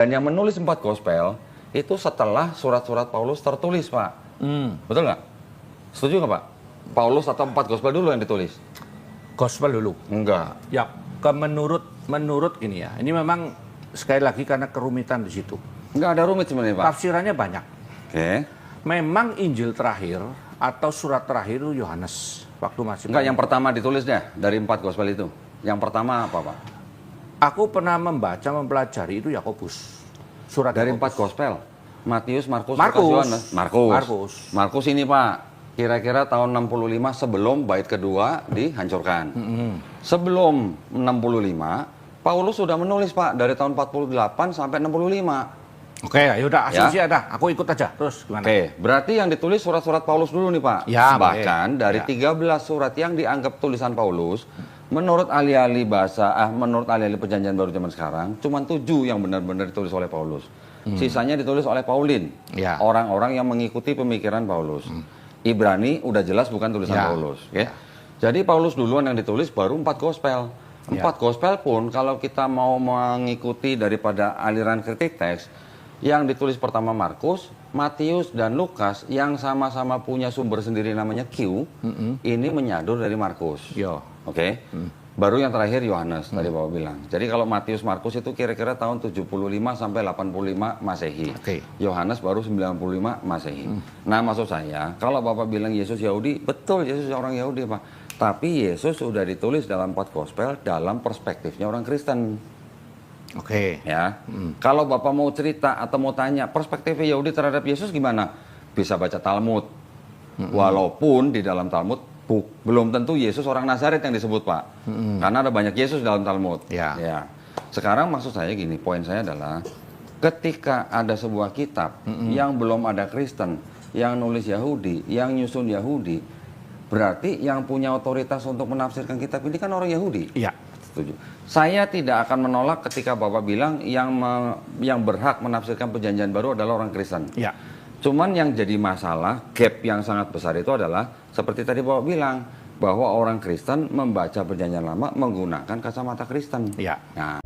Dan yang menulis 4 gospel itu setelah surat-surat Paulus tertulis, Pak. Betul nggak? Setuju nggak, Pak? Paulus atau 4 gospel dulu yang ditulis? Gospel dulu. Enggak. Ya, menurut ini ya. Ini memang sekali lagi karena kerumitan di situ. Enggak ada rumit sebenarnya, Pak. Tafsirannya banyak. Oke. Memang Injil terakhir atau surat terakhir itu Yohanes waktu masih. Enggak, yang pertama ditulisnya dari 4 gospel itu. Yang pertama apa, Pak? Aku pernah membaca, mempelajari itu Yakobus. Surat Dari Yakobus. 4 gospel. Matius, Markus, Markus. Lukas, Yohanes. Markus. Markus ini, Pak. Kira-kira tahun 65 sebelum bait kedua dihancurkan. Sebelum 65, Paulus sudah menulis, Pak, dari tahun 48 sampai 65. Oke, yaudah, asumsi ada. Aku ikut aja. Terus gimana? Oke, berarti yang ditulis surat-surat Paulus dulu nih, Pak. Ya, bahkan dari ya. 13 surat yang dianggap tulisan Paulus, menurut ahli-ahli bahasa, menurut ahli-ahli perjanjian baru zaman sekarang, cuma 7 yang benar-benar ditulis oleh Paulus. Sisanya ditulis oleh Paulin. Ya. Orang-orang yang mengikuti pemikiran Paulus. Ibrani udah jelas bukan tulisan Ya. Paulus. Okay? Jadi Paulus duluan yang ditulis, baru 4 gospel. 4 gospel pun kalau kita mau mengikuti daripada aliran kritik teks, yang ditulis pertama Markus, Matius, dan Lukas yang sama-sama punya sumber sendiri namanya Q, ini menyadur dari Markus. Yo. Oke. Baru yang terakhir Yohanes tadi Bapak bilang. Jadi kalau Matius, Markus itu kira-kira tahun 75 sampai 85 Masehi. Oke. Yohanes baru 95 Masehi. Nah, maksud saya, kalau Bapak bilang Yesus Yahudi, betul Yesus orang Yahudi, Pak. Tapi Yesus sudah ditulis dalam 4 gospel dalam perspektifnya orang Kristen. Oke. Ya. Kalau Bapak mau cerita atau mau tanya perspektifnya Yahudi terhadap Yesus gimana? Bisa baca Talmud. Walaupun di dalam Talmud belum tentu Yesus orang Nazaret yang disebut, Pak. Karena ada banyak Yesus dalam Talmud. Ya. Sekarang maksud saya gini, poin saya adalah ketika ada sebuah kitab yang belum ada Kristen, yang nulis Yahudi, yang nyusun Yahudi, berarti yang punya otoritas untuk menafsirkan kitab ini kan orang Yahudi. Iya. Setuju. Saya tidak akan menolak ketika Bapak bilang yang berhak menafsirkan perjanjian baru adalah orang Kristen. Iya. Cuman yang jadi masalah, gap yang sangat besar itu adalah seperti tadi Bapak bilang, bahwa orang Kristen membaca perjanjian lama menggunakan kacamata Kristen. Iya. Nah,